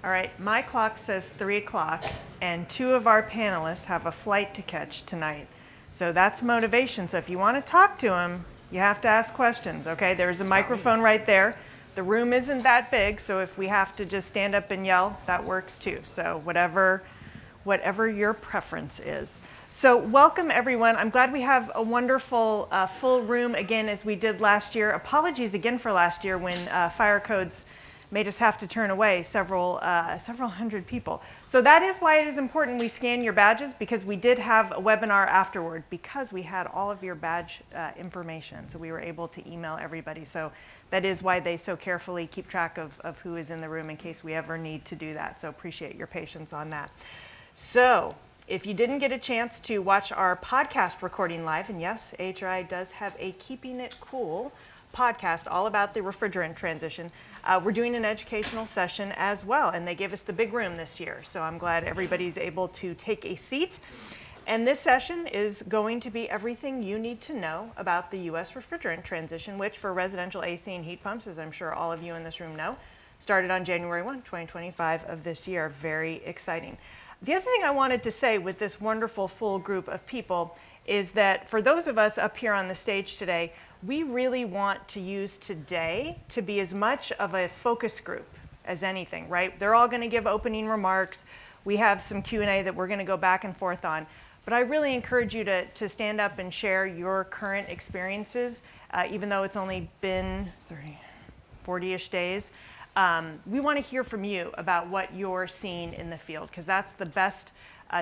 All right, my clock says 3 o'clock, and 2 of our panelists have a flight to catch tonight. So that's motivation. So if you want to talk to them, you have to ask questions, okay? There's a microphone right there. The room isn't that big, so if we have to just stand up and yell, that works too. So whatever your preference is. So welcome everyone. I'm glad we have a wonderful full room again as we did last year. Apologies again for last year when fire codes made us have to turn away several hundred people. So that is why it is important we scan your badges, because we did have a webinar afterward because we had all of your badge information. So we were able to email everybody. So that is why they so carefully keep track of who is in the room in case we ever need to do that. So appreciate your patience on that. So if you didn't get a chance to watch our podcast recording live, and yes, AHRI does have a Keeping It Cool podcast all about the refrigerant transition. We're doing an educational session as well, and they gave us the big room this year. So I'm glad everybody's able to take a seat. And this session is going to be everything you need to know about the U.S. refrigerant transition, which for residential AC and heat pumps, as I'm sure all of you in this room know, started on January 1, 2025 of this year. Very exciting. The other thing I wanted to say with this wonderful full group of people is that for those of us up here on the stage today, we really want to use today to be as much of a focus group as anything, right? They're all going to give opening remarks. We have some Q&A that we're going to go back and forth on. But I really encourage you to stand up and share your current experiences, even though it's only been 40-ish days. We want to hear from you about what you're seeing in the field, because that's the best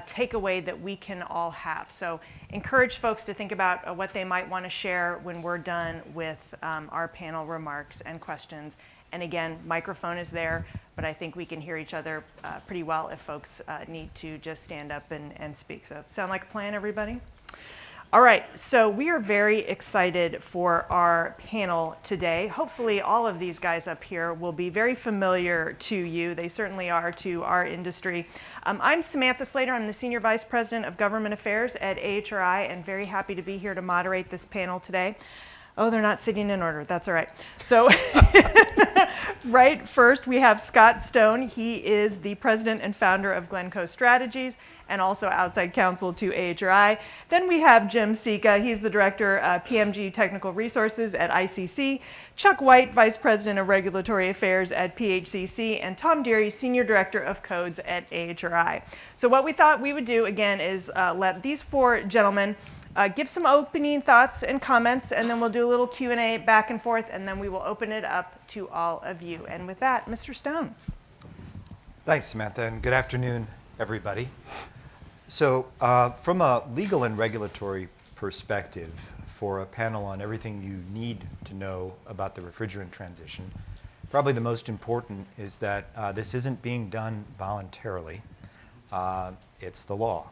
takeaway that we can all have. So encourage folks to think about what they might want to share when we're done with our panel remarks and questions. And again, microphone is there, but I think we can hear each other pretty well if folks need to just stand up and speak. So sound like a plan, everybody? All right, so we are very excited for our panel today. Hopefully all of these guys up here will be very familiar to you. They certainly are to our industry. I'm Samantha Slater. I'm the Senior Vice President of Government Affairs at AHRI, and very happy to be here to moderate this panel today. Oh, they're not sitting in order. That's all right. So right first, we have Scott Stone. He is the president and founder of Glencoe Strategies and also outside counsel to AHRI. Then we have Jim Cika. He's the director of PMG Technical Resources at ICC. Chuck White, vice president of regulatory affairs at PHCC. And Tom Deary, senior director of codes at AHRI. So what we thought we would do, again, is let these four gentlemen give some opening thoughts and comments, and then we'll do a little Q&A back and forth, and then we will open it up to all of you. And with that, Mr. Stone. Thanks, Samantha, and good afternoon, everybody. So from a legal and regulatory perspective, for a panel on everything you need to know about the refrigerant transition, probably the most important is that this isn't being done voluntarily. It's the law.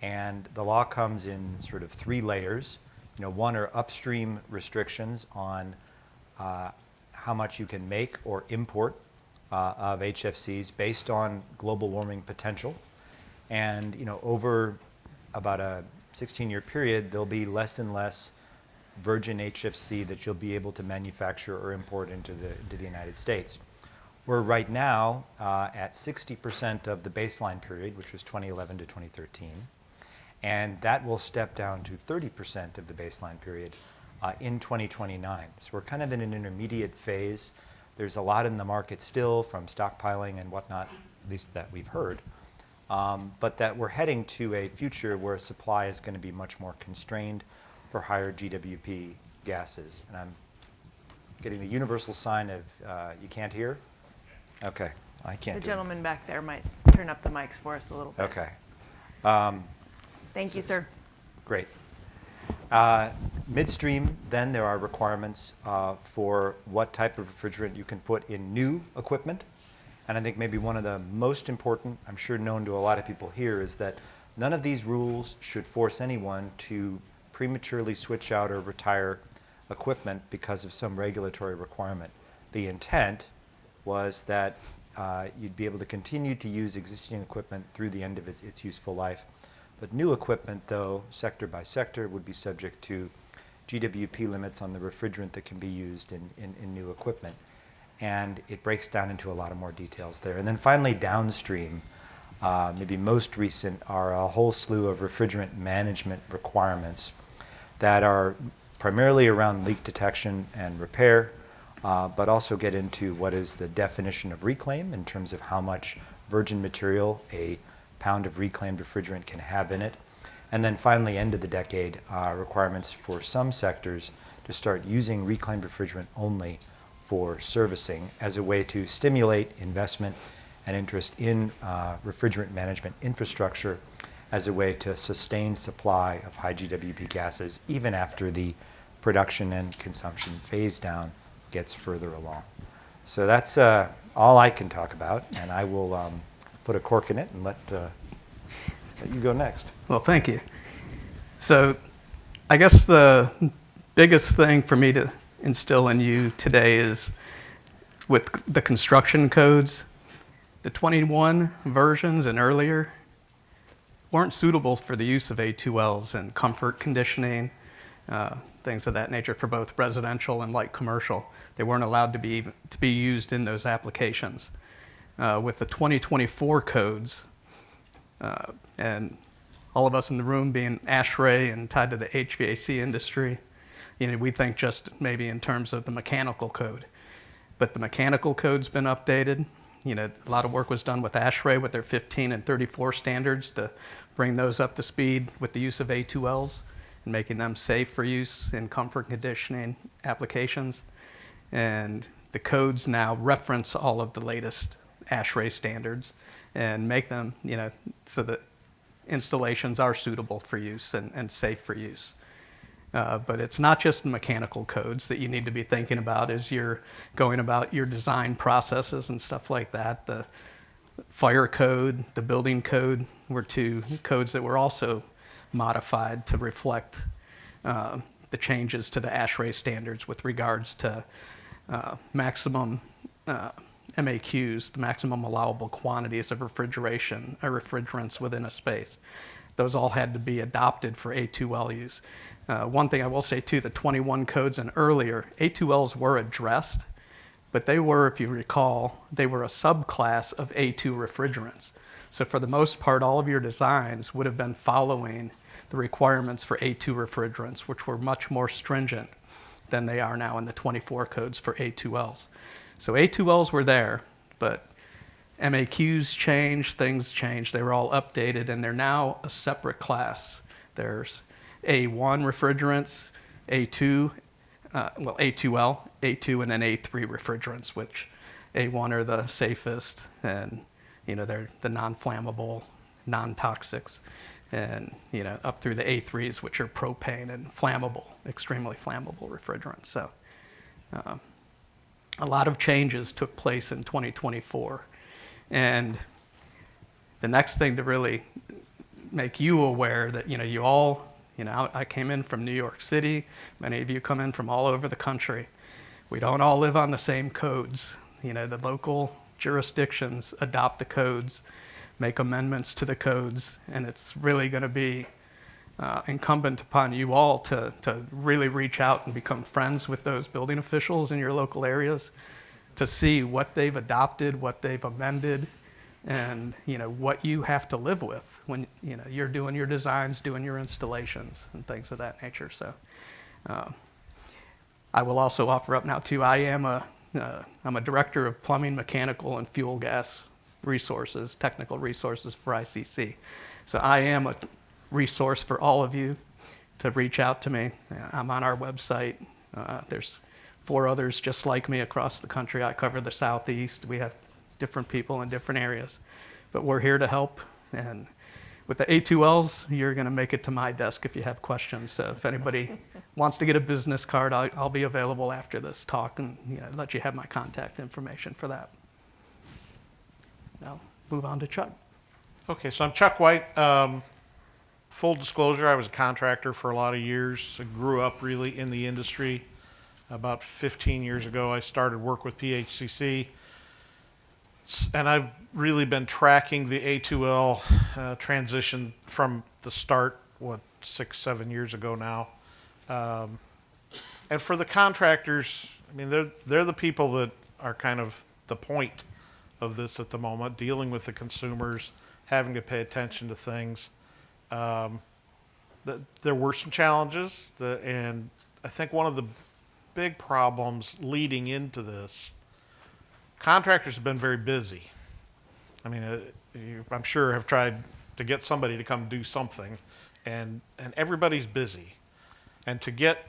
And the law comes in sort of 3 layers. One are upstream restrictions on how much you can make or import of HFCs based on global warming potential. And over about a 16-year period, there'll be less and less virgin HFC that you'll be able to manufacture or import into the United States. We're right now at 60% of the baseline period, which was 2011 to 2013. And that will step down to 30% of the baseline period in 2029. So we're kind of in an intermediate phase. There's a lot in the market still from stockpiling and whatnot, at least that we've heard. But that we're heading to a future where supply is going to be much more constrained for higher GWP gases. And I'm getting the universal sign of you can't hear? Okay, I can't. The gentleman back there might turn up the mics for us a little bit. Okay. Thank you, sir. Great. Midstream, then there are requirements for what type of refrigerant you can put in new equipment. And I think maybe one of the most important, I'm sure known to a lot of people here, is that none of these rules should force anyone to prematurely switch out or retire equipment because of some regulatory requirement. The intent was that you'd be able to continue to use existing equipment through the end of its useful life. But new equipment, though, sector by sector, would be subject to GWP limits on the refrigerant that can be used in new equipment. and it breaks down into a lot of more details there. And then finally, downstream, maybe most recent, are a whole slew of refrigerant management requirements that are primarily around leak detection and repair, but also get into what is the definition of reclaim in terms of how much virgin material a pound of reclaimed refrigerant can have in it. And then finally, end of the decade, requirements for some sectors to start using reclaimed refrigerant only for servicing as a way to stimulate investment and interest in refrigerant management infrastructure as a way to sustain supply of high GWP gases even after the production and consumption phase down gets further along. So that's all I can talk about, and I will put a cork in it and let you go next. Well, thank you. So I guess the biggest thing for me to instill in you today is with the construction codes, the 21 versions and earlier weren't suitable for the use of A2Ls and comfort conditioning, things of that nature for both residential and light commercial. They weren't allowed to be used in those applications. With the 2024 codes, and all of us in the room being AHRI and tied to the HVAC industry, we think just maybe in terms of the mechanical code. But the mechanical code's been updated. A lot of work was done with AHRI with their 15 and 34 standards to bring those up to speed with the use of A2Ls and making them safe for use in comfort conditioning applications. And the codes now reference all of the latest AHRI standards and make them, so that installations are suitable for use and safe for use. But it's not just mechanical codes that you need to be thinking about as you're going about your design processes and stuff like that. The fire code, the building code were two codes that were also modified to reflect the changes to the AHRI standards with regards to maximum MAQs, the maximum allowable quantities of refrigeration or refrigerants within a space. Those all had to be adopted for A2L use. One thing I will say too, the 21 codes and earlier, A2Ls were addressed, but they were, if you recall, they were a subclass of A2 refrigerants. So for the most part, all of your designs would have been following the requirements for A2 refrigerants, which were much more stringent than they are now in the 24 codes for A2Ls. So A2Ls were there, but MAQs changed, things changed. They were all updated, and they're now a separate class. There's A1 refrigerants, A2, A2L, A2, and then A3 refrigerants, which A1 are the safest, and they're the non-flammable, non-toxics, and up through the A3s, which are propane and flammable, extremely flammable refrigerants. So a lot of changes took place in 2024. And the next thing to really make you aware that, you all, I came in from New York City. Many of you come in from all over the country. We don't all live on the same codes. The local jurisdictions adopt the codes, make amendments to the codes, and it's really going to be incumbent upon you all to really reach out and become friends with those building officials in your local areas to see what they've adopted, what they've amended, and what you have to live with when you're doing your designs, doing your installations, and things of that nature. So I will also offer up now too, I'm a director of plumbing, mechanical, and fuel gas resources, technical resources for ICC. So I am a resource for all of you to reach out to me. I'm on our website. There's 4 others just like me across the country. I cover the Southeast. We have different people in different areas, but we're here to help. And with the A2Ls, you're going to make it to my desk if you have questions. So if anybody wants to get a business card, I'll be available after this talk and let you have my contact information for that. Now, move on to Chuck. Okay, so I'm Chuck White. Full disclosure, I was a contractor for a lot of years. I grew up really in the industry. About 15 years ago, I started work with PHCC. And I've really been tracking the A2L transition from the start, 6-7 years ago now. And for the contractors, I mean, they're the people that are kind of the point of this at the moment, dealing with the consumers, having to pay attention to things. There were some challenges, and I think one of the big problems leading into this, contractors have been very busy. I mean, I'm sure have tried to get somebody to come do something, and everybody's busy. And to get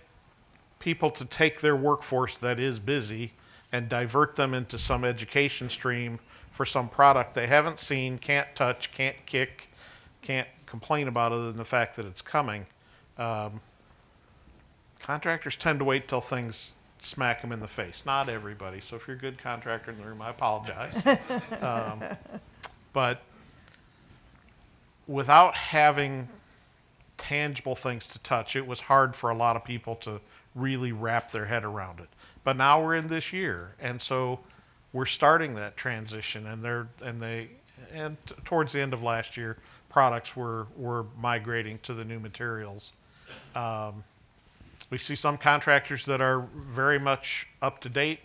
people to take their workforce that is busy and divert them into some education stream for some product they haven't seen, can't touch, can't kick, can't complain about other than the fact that it's coming. Contractors tend to wait till things smack them in the face. Not everybody. So if you're a good contractor in the room, I apologize. But without having tangible things to touch, it was hard for a lot of people to really wrap their head around it. But now we're in this year, and so we're starting that transition, and towards the end of last year, products were migrating to the new materials. We see some contractors that are very much up to date,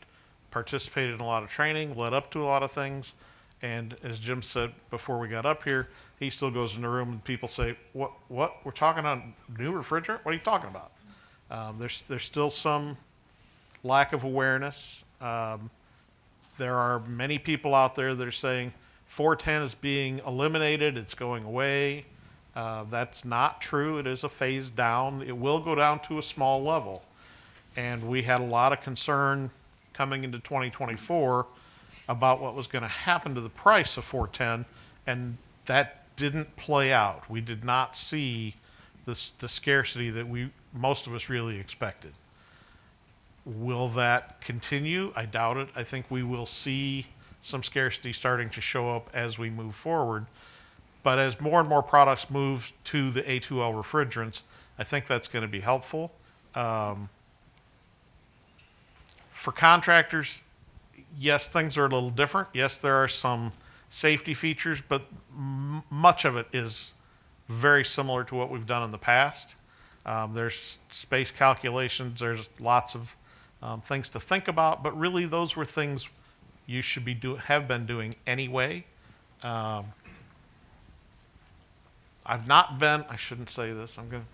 participated in a lot of training, led up to a lot of things, and as Jim said before we got up here, he still goes in the room and people say, "What? We're talking on new refrigerant? What are you talking about?" There's still some lack of awareness. There are many people out there that are saying 410 is being eliminated, it's going away. That's not true. It is a phase down. It will go down to a small level. And we had a lot of concern coming into 2024 about what was going to happen to the price of 410, and that didn't play out. We did not see the scarcity that most of us really expected. Will that continue? I doubt it. I think we will see some scarcity starting to show up as we move forward. But as more and more products move to the A2L refrigerants, I think that's going to be helpful. For contractors, yes, things are a little different. Yes, there are some safety features, but much of it is very similar to what we've done in the past. There's space calculations. There's lots of things to think about, but really those were things you should have been doing anyway. I've not been, I shouldn't say this, I'm going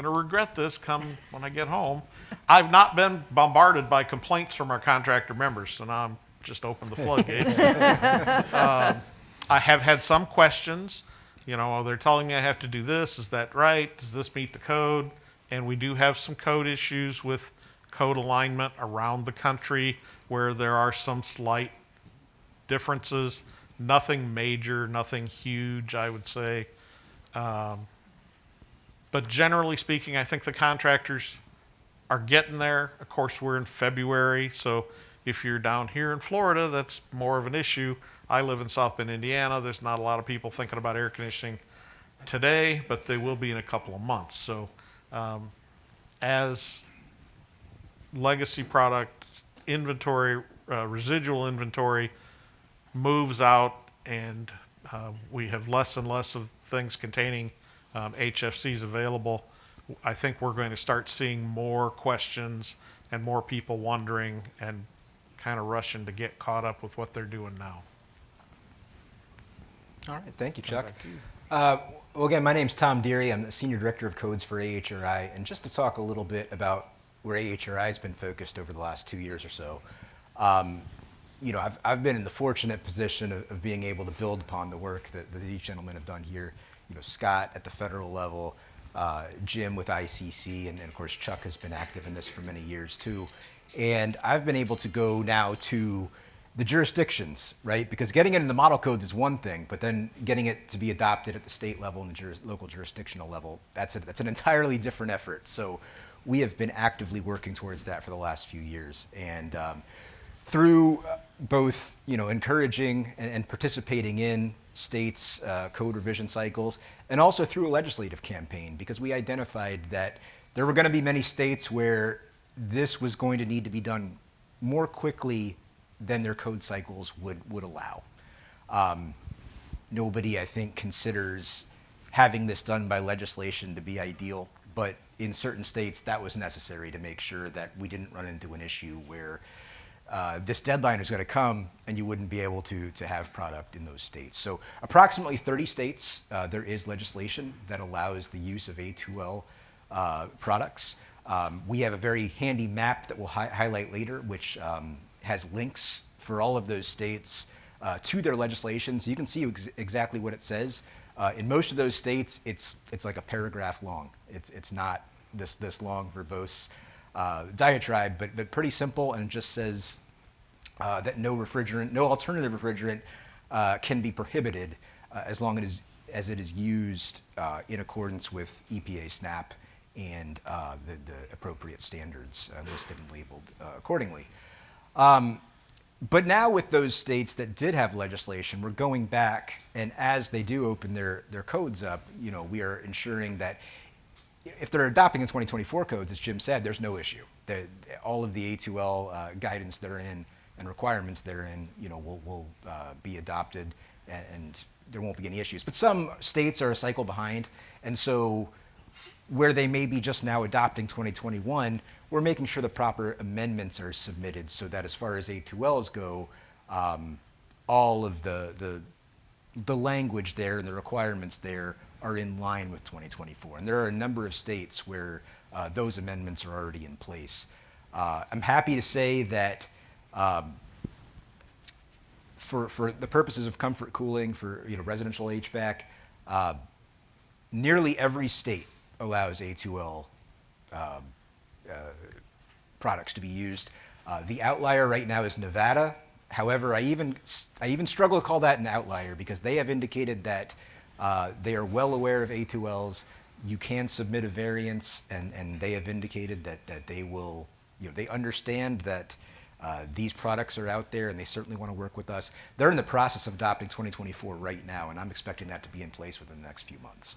to regret this when I get home. I've not been bombarded by complaints from our contractor members, so now I'm just open the floodgates. I have had some questions. They're telling me I have to do this. Is that right? Does this meet the code? And we do have some code issues with code alignment around the country where there are some slight differences. Nothing major, nothing huge, I would say. But generally speaking, I think the contractors are getting there. Of course, we're in February, so if you're down here in Florida, that's more of an issue. I live in South Bend, Indiana. There's not a lot of people thinking about air conditioning today, but they will be in a couple of months. So as legacy product inventory, residual inventory moves out and we have less and less of things containing HFCs available, I think we're going to start seeing more questions and more people wondering and kind of rushing to get caught up with what they're doing now. All right, thank you, Chuck. Well, again, my name's Tom Deary. I'm the Senior Director of Codes for AHRI. And just to talk a little bit about where AHRI has been focused over the last 2 years or so, I've been in the fortunate position of being able to build upon the work that these gentlemen have done here. Scott at the federal level, Jim with ICC, and of course Chuck has been active in this for many years too. And I've been able to go now to the jurisdictions, right? Because getting it in the model codes is one thing, but then getting it to be adopted at the state level and the local jurisdictional level, that's an entirely different effort. So we have been actively working towards that for the last few years. And through both encouraging and participating in states' code revision cycles, and also through a legislative campaign, because we identified that there were going to be many states where this was going to need to be done more quickly than their code cycles would allow. Nobody, I think, considers having this done by legislation to be ideal, but in certain states that was necessary to make sure that we didn't run into an issue where this deadline is going to come and you wouldn't be able to have product in those states. So approximately 30 states, there is legislation that allows the use of A2L products. We have a very handy map that we'll highlight later, which has links for all of those states to their legislation. So you can see exactly what it says. In most of those states, it's like a paragraph long. It's not this long verbose diatribe, but pretty simple, and it just says that no alternative refrigerant can be prohibited as long as it is used in accordance with EPA SNAP and the appropriate standards listed and labeled accordingly. But now with those states that did have legislation, we're going back, and as they do open their codes up, we are ensuring that if they're adopting the 2024 codes, as Jim said, there's no issue. All of the A2L guidance therein and requirements therein, will be adopted, and there won't be any issues. But some states are a cycle behind, and so where they may be just now adopting 2021, we're making sure the proper amendments are submitted so that as far as A2Ls go, all of the language there and the requirements there are in line with 2024. And there are a number of states where those amendments are already in place. I'm happy to say that for the purposes of comfort cooling for residential HVAC, nearly every state allows A2L products to be used. The outlier right now is Nevada. However, I even struggle to call that an outlier because they have indicated that they are well aware of A2Ls. You can submit a variance, and they have indicated that they will, they understand that these products are out there, and they certainly want to work with us. They're in the process of adopting 2024 right now, and I'm expecting that to be in place within the next few months.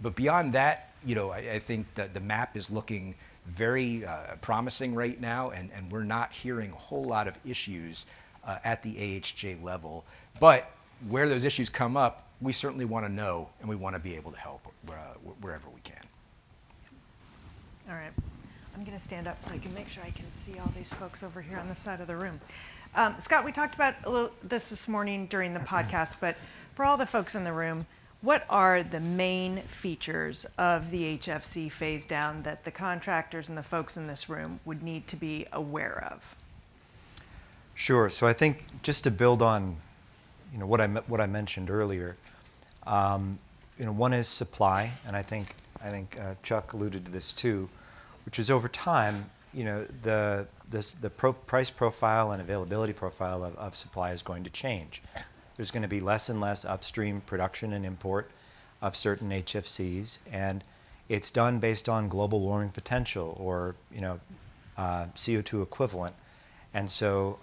But beyond that, I think that the map is looking very promising right now, and we're not hearing a whole lot of issues at the AHJ level. But where those issues come up, we certainly want to know, and we want to be able to help wherever we can. All right. I'm going to stand up so I can make sure I can see all these folks over here on this side of the room. Scott, we talked about this morning during the podcast, but for all the folks in the room, what are the main features of the HFC phase down that the contractors and the folks in this room would need to be aware of? Sure. So I think just to build on, what I mentioned earlier, one is supply, and I think Chuck alluded to this too, which is over time, the price profile and availability profile of supply is going to change. There's going to be less and less upstream production and import of certain HFCs, and it's done based on global warming potential or CO2 equivalent. And so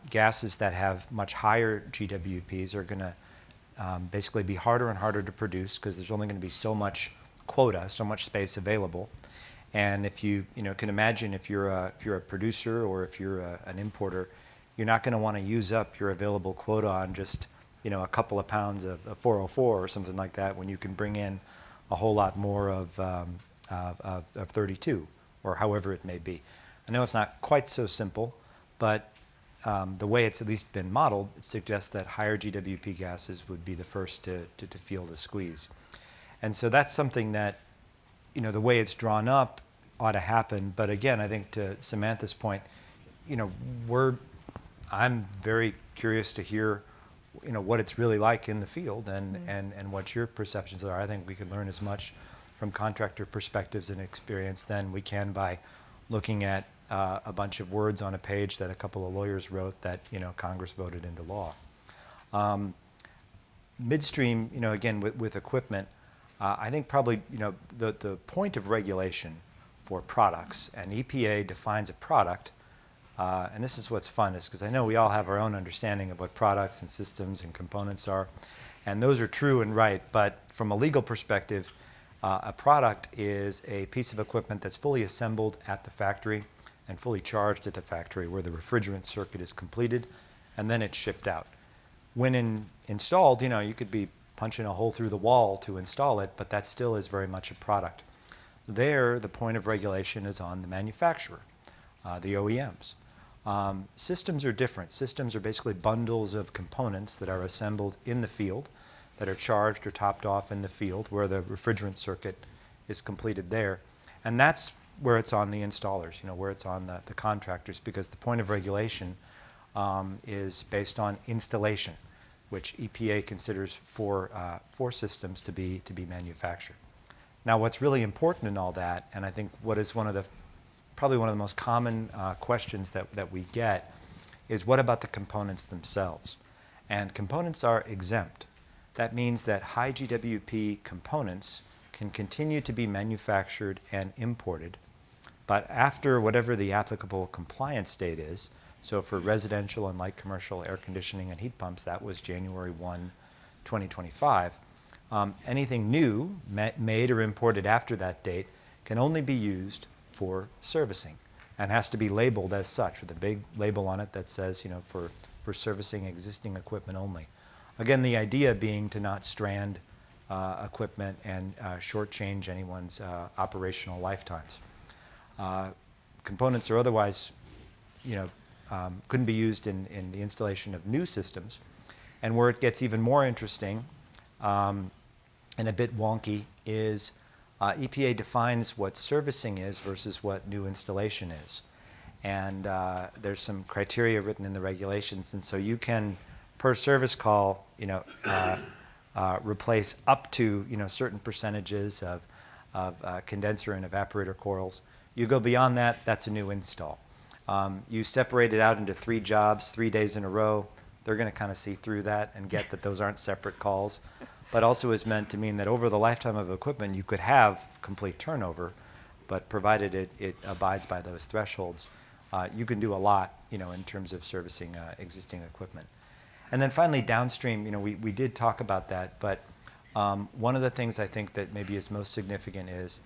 gases that have much higher GWPs are going to basically be harder and harder to produce because there's only going to be so much quota, so much space available. And if you can imagine if you're a producer or if you're an importer, you're not going to want to use up your available quota on just a couple of pounds of 404 or something like that when you can bring in a whole lot more of 32 or however it may be. I know it's not quite so simple, but the way it's at least been modeled, it suggests that higher GWP gases would be the first to feel the squeeze. And so that's something that, the way it's drawn up ought to happen. But again, I think to Samantha's point, I'm very curious to hear what it's really like in the field and what your perceptions are. I think we can learn as much from contractor perspectives and experience than we can by looking at a bunch of words on a page that a couple of lawyers wrote that Congress voted into law. Midstream, again with equipment, I think probably the point of regulation for products, and EPA defines a product. And this is what's fun, is because I know we all have our own understanding of what products and systems and components are, and those are true and right, but from a legal perspective, a product is a piece of equipment that's fully assembled at the factory and fully charged at the factory where the refrigerant circuit is completed, and then it's shipped out. When installed, you could be punching a hole through the wall to install it, but that still is very much a product. There, the point of regulation is on the manufacturer, the OEMs. Systems are different. Systems are basically bundles of components that are assembled in the field, that are charged or topped off in the field where the refrigerant circuit is completed there. And that's where it's on the installers, where it's on the contractors, because the point of regulation is based on installation, which EPA considers for systems to be manufactured. Now, what's really important in all that, and I think what is probably one of the most common questions that we get, is what about the components themselves? And components are exempt. That means that high GWP components can continue to be manufactured and imported, but after whatever the applicable compliance date is, so for residential and light commercial air conditioning and heat pumps, that was January 1, 2025, anything new made or imported after that date can only be used for servicing and has to be labeled as such with a big label on it that says, for servicing existing equipment only. Again, the idea being to not strand equipment and shortchange anyone's operational lifetimes. Components are otherwise, couldn't be used in the installation of new systems. And where it gets even more interesting and a bit wonky is EPA defines what servicing is versus what new installation is. And there's some criteria written in the regulations, and so you can, per service call, replace up to certain percentages of condenser and evaporator coils. You go beyond that, that's a new install. You separate it out into 3 jobs, 3 days in a row. They're going to kind of see through that and get that those aren't separate calls, but also is meant to mean that over the lifetime of equipment, you could have complete turnover, but provided it abides by those thresholds, you can do a lot, in terms of servicing existing equipment. And then finally, downstream, we did talk about that, but one of the things I think that maybe is most significant is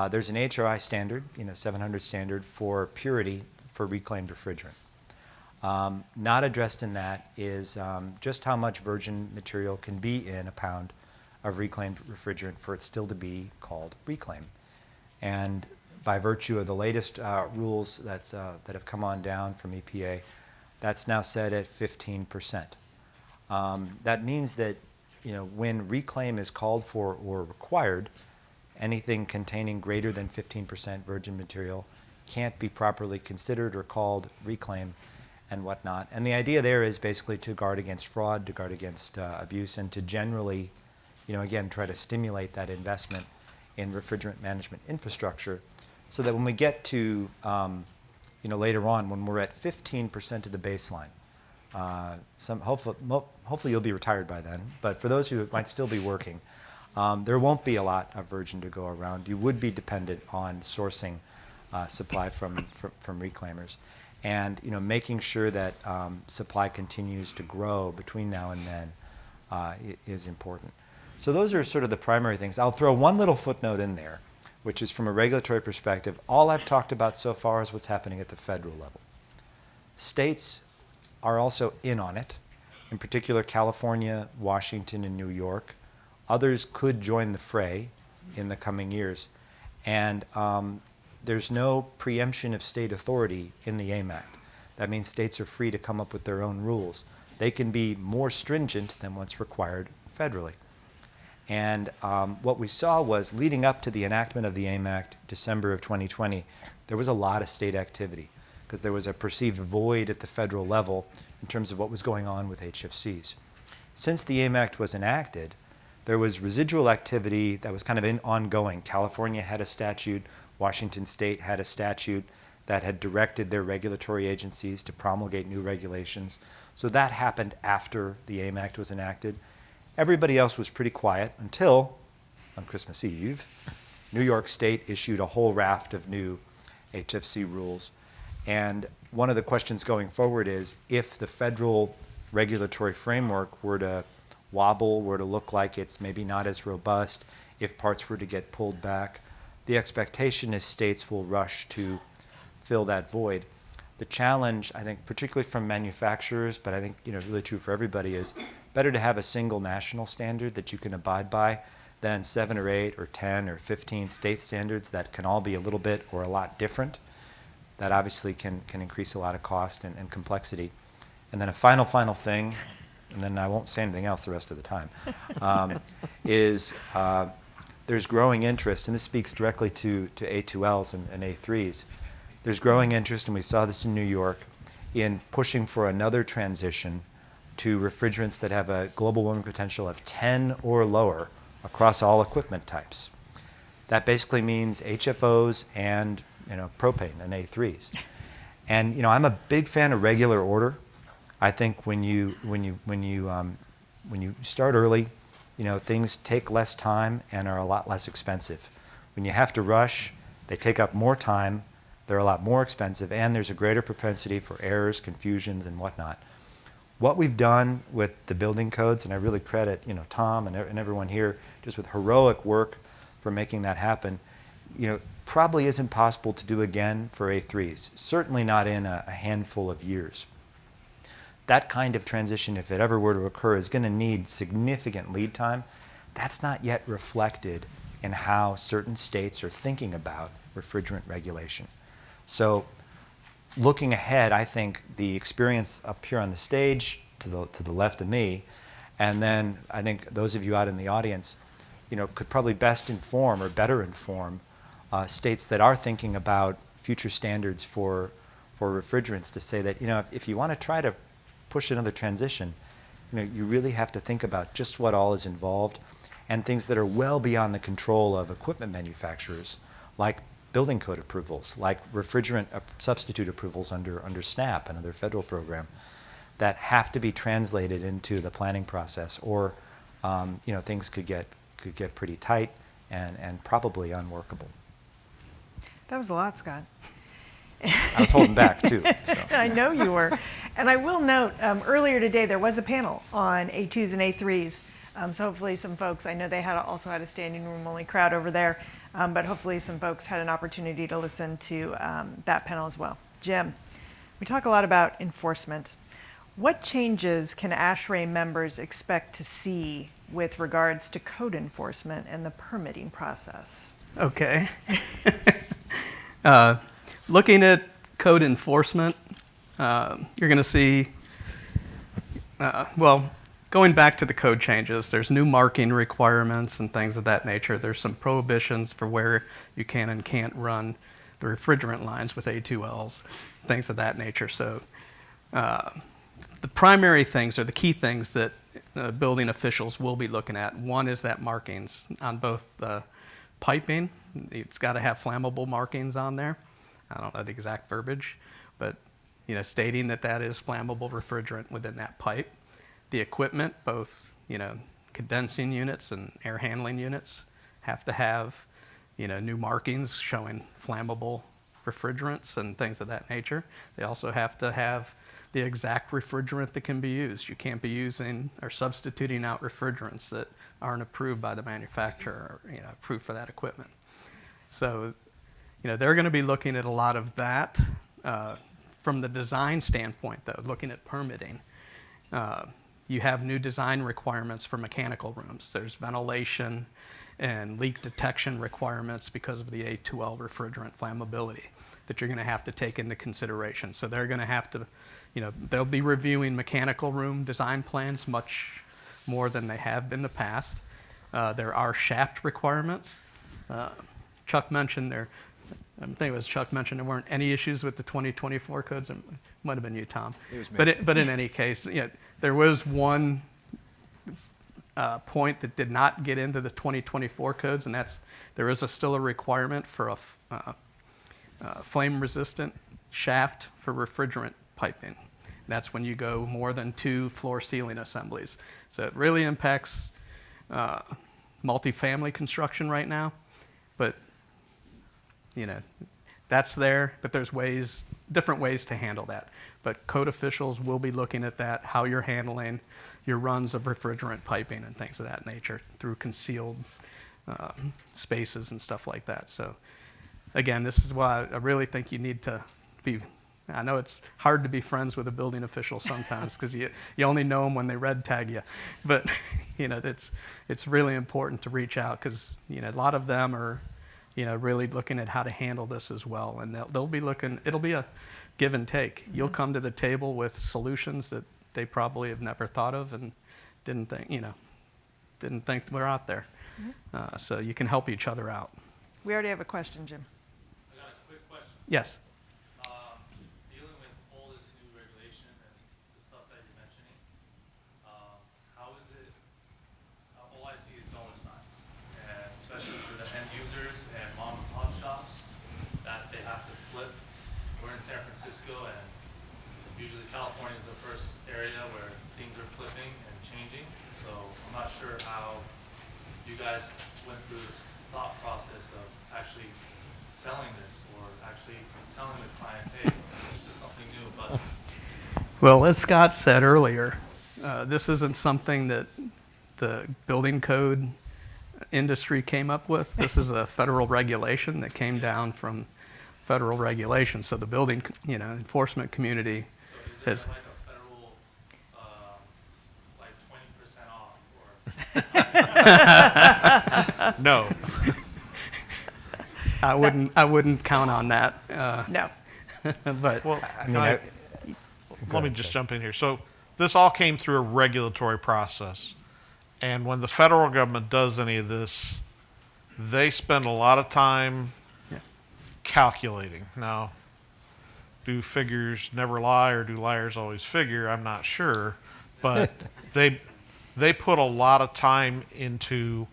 there's an AHRI standard, 700 standard for purity for reclaimed refrigerant. Not addressed in that is just how much virgin material can be in a pound of reclaimed refrigerant for it still to be called reclaim. And by virtue of the latest rules that have come on down from EPA, that's now set at 15%. That means that when reclaim is called for or required, anything containing greater than 15% virgin material can't be properly considered or called reclaim and whatnot. And the idea there is basically to guard against fraud, to guard against abuse, and to generally, again, try to stimulate that investment in refrigerant management infrastructure so that when we get to, later on, when we're at 15% of the baseline, hopefully you'll be retired by then, but for those who might still be working, there won't be a lot of virgin to go around. You would be dependent on sourcing supply from reclaimers. And making sure that supply continues to grow between now and then is important. So those are sort of the primary things. I'll throw one little footnote in there, which is from a regulatory perspective. All I've talked about so far is what's happening at the federal level. States are also in on it, in particular California, Washington, and New York. Others could join the fray in the coming years. And there's no preemption of state authority in the AIM Act. That means states are free to come up with their own rules. They can be more stringent than what's required federally. And what we saw was leading up to the enactment of the AIM Act, December of 2020, there was a lot of state activity because there was a perceived void at the federal level in terms of what was going on with HFCs. Since the AIM Act was enacted, there was residual activity that was kind of ongoing. California had a statute, Washington State had a statute that had directed their regulatory agencies to promulgate new regulations. So that happened after the AIM Act was enacted. Everybody else was pretty quiet until, on Christmas Eve, New York State issued a whole raft of new HFC rules. And one of the questions going forward is if the federal regulatory framework were to wobble, were to look like it's maybe not as robust, if parts were to get pulled back, the expectation is states will rush to fill that void. The challenge, I think, particularly from manufacturers, but I think really true for everybody, is better to have a single national standard that you can abide by than 7 or 8 or 10 or 15 state standards that can all be a little bit or a lot different. that obviously can increase a lot of cost and complexity. And then a final thing, and then I won't say anything else the rest of the time, is there's growing interest, and this speaks directly to A2Ls and A3s. There's growing interest, and we saw this in New York, in pushing for another transition to refrigerants that have a global warming potential of 10 or lower across all equipment types. That basically means HFOs and propane and A3s. And I'm a big fan of regular order. I think when you start early, things take less time and are a lot less expensive. When you have to rush, they take up more time, they're a lot more expensive, and there's a greater propensity for errors, confusions, and whatnot. What we've done with the building codes, and I really credit Tom and everyone here just with heroic work for making that happen, probably isn't possible to do again for A3s, certainly not in a handful of years. That kind of transition, if it ever were to occur, is going to need significant lead time. That's not yet reflected in how certain states are thinking about refrigerant regulation. So looking ahead, I think the experience up here on the stage to the left of me, and then I think those of you out in the audience, could probably best inform or better inform states that are thinking about future standards for refrigerants to say that, if you want to try to push another transition, you really have to think about just what all is involved and things that are well beyond the control of equipment manufacturers, like building code approvals, like refrigerant substitute approvals under SNAP, another federal program, that have to be translated into the planning process, or things could get pretty tight and probably unworkable. That was a lot, Scott. I was holding back too. So. I know you were. And I will note, earlier today there was a panel on A2s and A3s. So hopefully some folks, I know they also had a standing room only crowd over there, but hopefully some folks had an opportunity to listen to that panel as well. Jim, we talk a lot about enforcement. What changes can AHRI members expect to see with regards to code enforcement and the permitting process? Okay. Looking at code enforcement, you're going to see, going back to the code changes, there's new marking requirements and things of that nature. There's some prohibitions for where you can and can't run the refrigerant lines with A2Ls, things of that nature. So the primary things, or the key things that building officials will be looking at, one is that markings on both the piping. It's got to have flammable markings on there. I don't know the exact verbiage, but stating that is flammable refrigerant within that pipe. The equipment, both condensing units and air handling units, have to have new markings showing flammable refrigerants and things of that nature. They also have to have the exact refrigerant that can be used. You can't be using or substituting out refrigerants that aren't approved by the manufacturer or approved for that equipment. So they're going to be looking at a lot of that. From the design standpoint, though, looking at permitting, you have new design requirements for mechanical rooms. There's ventilation and leak detection requirements because of the A2L refrigerant flammability that you're going to have to take into consideration. So they're going to have to, they'll be reviewing mechanical room design plans much more than they have in the past. There are shaft requirements. Chuck mentioned there weren't any issues with the 2024 codes. It might have been you, Tom. It was me. But in any case, there was one point that did not get into the 2024 codes, and there is still a requirement for a flame-resistant shaft for refrigerant piping. That's when you go more than 2 floor ceiling assemblies. So it really impacts multifamily construction right now, but that's there, but there's different ways to handle that. But code officials will be looking at that, how you're handling your runs of refrigerant piping and things of that nature through concealed spaces and stuff like that. So again, this is why I really think you need to be, I know it's hard to be friends with a building official sometimes because you only know them when they red tag you, but it's really important to reach out because a lot of them are really looking at how to handle this as well. And they'll be looking, it'll be a give and take. You'll come to the table with solutions that they probably have never thought of and didn't think were out there. So you can help each other out. We already have a question, Jim. I got a quick question. Yes. Dealing with all this new regulation and the stuff that you're mentioning, how is it, all I see is dollar signs, and especially for the end users and mom and pop shops that they have to flip. We're in San Francisco, and usually California is the first area where things are flipping and changing. So I'm not sure how you guys went through this thought process of actually selling this or actually telling the clients, hey, this is something new, but Well, as Scott said earlier, this isn't something that the building code industry came up with. This is a federal regulation that came down from federal regulation. So the building, enforcement community so is has. there like a federal, like 20% off or? No. I wouldn't count on that. No. But Well, I mean, let me just jump in here. So this all came through a regulatory process. And when the federal government does any of this, they spend a lot of time calculating. Now, do figures never lie or do liars always figure? I'm not sure. But they put a lot of time into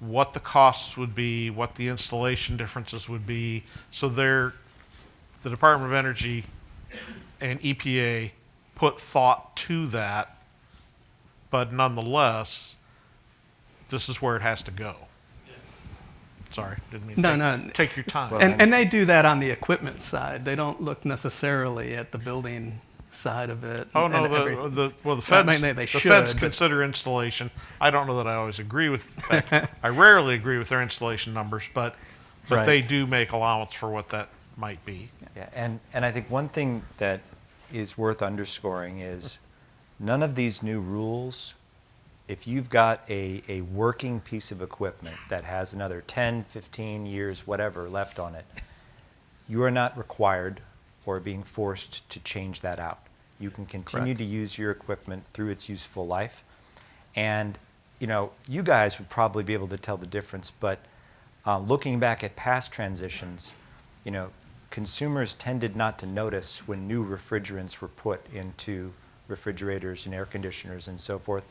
what the costs would be, what the installation differences would be. So the Department of Energy and EPA put thought to that, but nonetheless, this is where it has to go. Sorry, didn't mean to take your time. and they do that on the equipment side. They don't look necessarily at the building side of it. Oh no, and everything. the I feds mean, they the should, feds but- consider installation. I don't know that I always agree with. In fact, I rarely agree with their installation numbers, but Right. they do make allowance for what that might be. Yeah, and I think one thing that is worth underscoring is none of these new rules, if you've got a working piece of equipment that has another 10, 15 years, whatever, left on it, you are not required or being forced to change that out. You can continue Correct. to use your equipment through its useful life. And, you guys would probably be able to tell the difference, but looking back at past transitions, consumers tended not to notice when new refrigerants were put into refrigerators and air conditioners and so forth.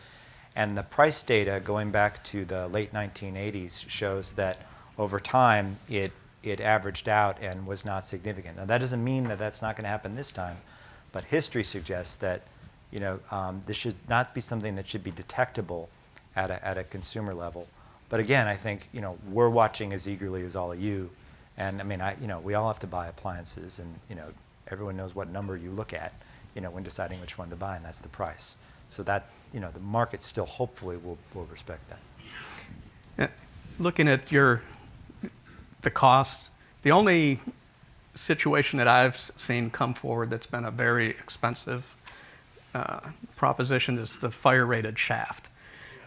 And the price data going back to the late 1980s shows that over time it averaged out and was not significant. Now that doesn't mean that that's not going to happen this time, but history suggests that this should not be something that should be detectable at a consumer level. But again, I think we're watching as eagerly as all of you. And I mean, we all have to buy appliances, and everyone knows what number you look at, when deciding which one to buy, and that's the price. So that the market still hopefully will respect that. Looking at the costs, the only situation that I've seen come forward that's been a very expensive proposition is the fire-rated shaft,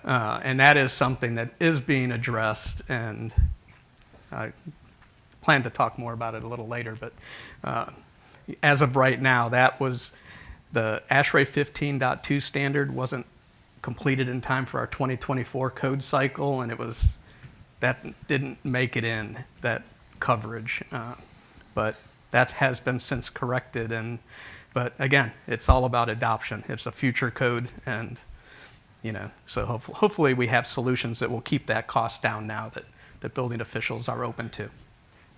and that is something that is being addressed, and I plan to talk more about it a little later, but as of right now, that was the AHRI 15.2 standard wasn't completed in time for our 2024 code cycle, and that didn't make it in, that coverage. But that has been since corrected, but again, it's all about adoption. It's a future code, and so hopefully we have solutions that will keep that cost down now that building officials are open to.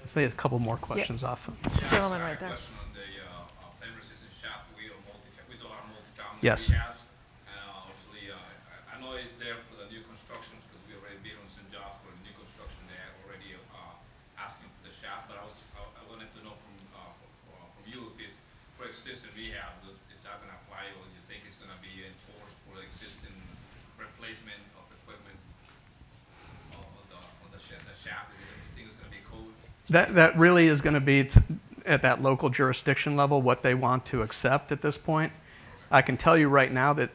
I think a couple more questions off. Gentleman right there. Question on the flame resistant shaft with our multi-family Yes. rehabs. And obviously, I know it's there for the new constructions because we already bid on some jobs for the new construction. They're already asking for the shaft, but I wanted to know from you if it's for existing rehabs, is that going to apply, or do you think it's going to be enforced for existing replacement of equipment on the shaft? Do you think it's going to be code? That really is going to be at that local jurisdiction level what they want to accept at this point. I can tell you right now that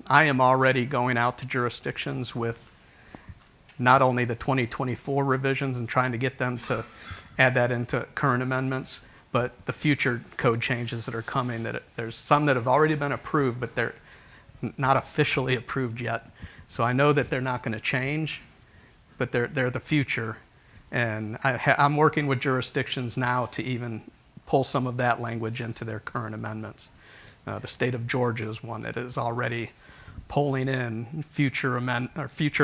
I am already going out to jurisdictions with not only the 2024 revisions and trying to get them to add that into current amendments, but the future code changes that are coming. There's some that have already been approved, but they're not officially approved yet. So I know that they're not going to change, but they're the future. And I'm working with jurisdictions now to even pull some of that language into their current amendments. The state of Georgia is one that is already pulling in future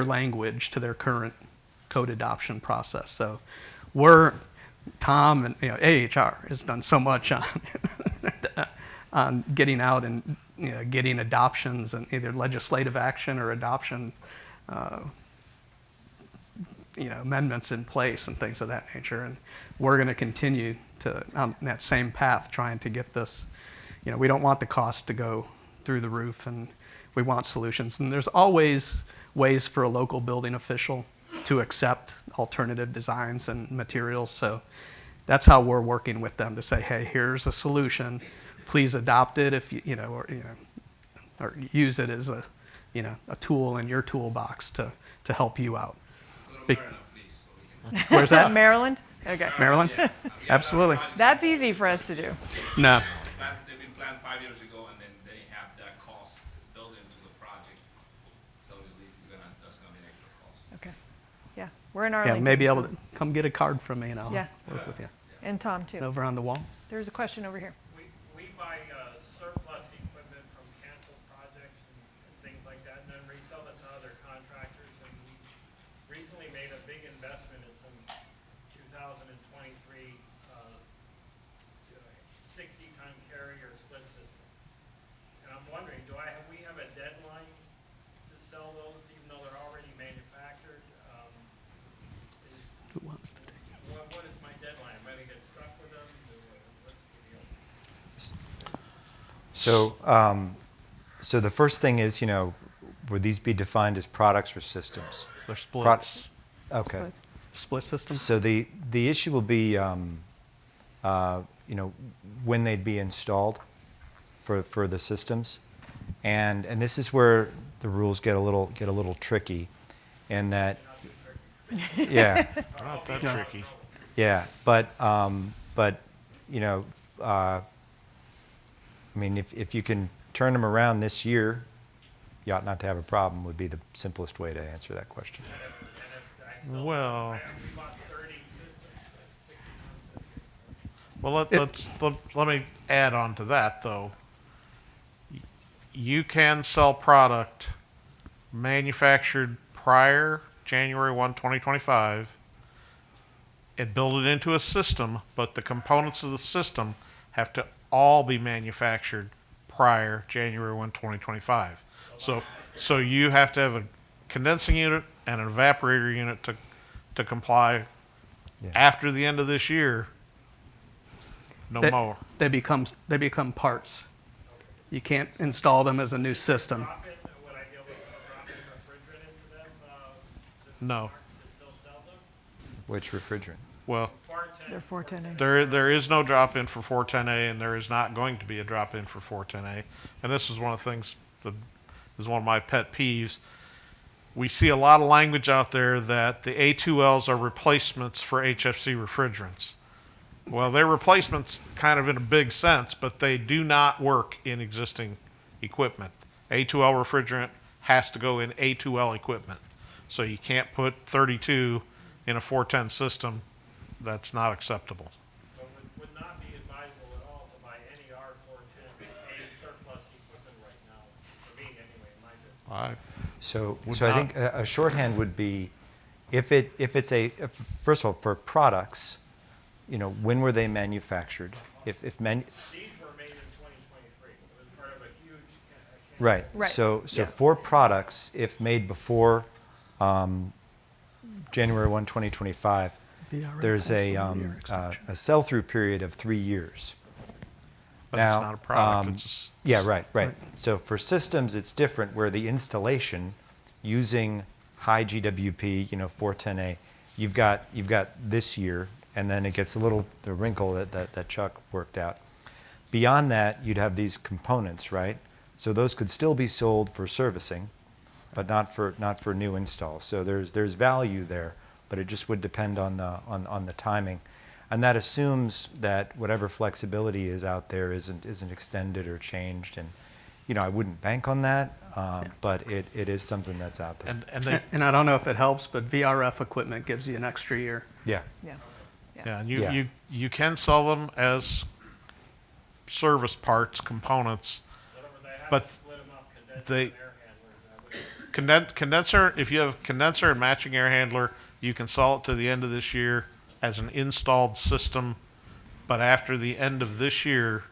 language to their current code adoption process. So Tom and AHR has done so much on getting out and getting adoptions and either legislative action or adoption amendments in place and things of that nature. And we're going to continue on that same path, trying to get this. We don't want the cost to go through the roof, and we want solutions. And there's always ways for a local building official to accept alternative designs and materials. So that's how we're working with them to say, hey, here's a solution. Please adopt it if or use it as a tool in your toolbox to help you out. Go to Maryland, please, so we can. Where's that? Maryland? Okay. Maryland? Yeah, Absolutely. That's easy for us to do. No. They've been planned 5 years ago, and then they have that cost built into the project. So obviously, that's gonna be an extra cost. Okay. Yeah, we're in Yeah, Arlington. maybe able so- to come get a card from me and I'll Yeah. work with you. And Tom, too. Over on the wall. There's a question over here. We buy surplus equipment from canceled projects and things like that, and then resell it to other contractors. And we recently made a big investment in some 2023 60-ton carrier split system. And I'm wondering, we have a deadline to sell those, even though they're already manufactured? Who wants to take it? What is my deadline? Am I gonna get stuck with them? What's the deal? So the first thing is, would these be defined as products or systems? They're Pro- splits. Okay. Splits. Split system? So the issue will be, when they'd be installed for the systems, and this is where the rules get a little tricky, in that, yeah, Not that tricky. yeah, but if you can turn them around this year, you ought not to have a problem. Would be the simplest way to answer that question. Well, We bought 30 systems, 60-ton systems. well, let me add on to that, though. You can sell product manufactured prior January 1, 2025 and build it into a system, but the components of the system have to all be manufactured prior January 1, 2025. So you have to have a condensing unit and an evaporator unit to comply Yeah. after the end of this year. No more. They become parts. You can't install them as a new system. Drop in, would I be able to drop in refrigerant into them, No. to still sell them? Which refrigerant? Well, 410. They're 410A. there is no drop-in for 410A, and there is not going to be a drop-in for 410A. And this is one of the things that is one of my pet peeves. We see a lot of language out there that the A2Ls are replacements for HFC refrigerants. Well, they're replacements kind of in a big sense, but they do not work in existing equipment. A2L refrigerant has to go in A2L equipment. So you can't put 32 in a 410 system. That's not acceptable. So would not be advisable at all to buy any R410A surplus equipment right now, for me anyway, in my business. So Would I not- think a shorthand would be, if it's first of all, for products, when were they manufactured? These were made in 2023. It was part of a huge Right. Right. So Yeah. for products, if made before January 1, 2025, there's a sell-through period of 3 years. But Now, it's not a product. It's Yeah, right. So for systems, it's different, where the installation using high GWP, 410A, you've got this year, and then it gets the wrinkle that Chuck worked out. Beyond that, you'd have these components, right? So those could still be sold for servicing, but not for new installs. So there's value there, but it just would depend on the timing. And that assumes that whatever flexibility is out there isn't extended or changed. And, I wouldn't bank on that, but it is something that's out there. And I don't know if it helps, but VRF equipment gives you an extra year. Yeah. Yeah. Yeah, and Yeah. you can sell them as service parts, components, Whatever they have but to split them up, condenser they- and air handlers. That would- condenser, if you have condenser and matching air handler, you can sell it to the end of this year as an installed system, but after the end of this year,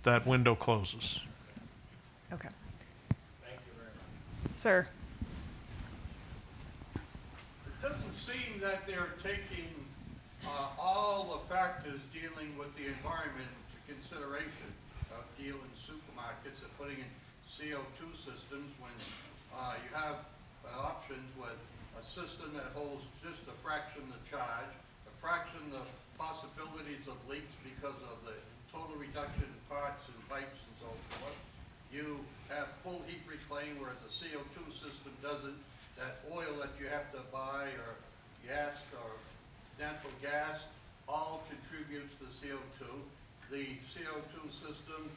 that window closes. Okay. Thank you very much. Sir? It doesn't seem that they're taking all the factors dealing with the environment into consideration of dealing supermarkets and putting in CO2 systems when you have options with a system that holds just a fraction of the charge, a fraction of the possibilities of leaks because of the total reduction in parts and pipes and so forth. You have full heat reclaim, whereas the CO2 system doesn't. That oil that you have to buy or gas or natural gas all contributes to CO2. The CO2 system,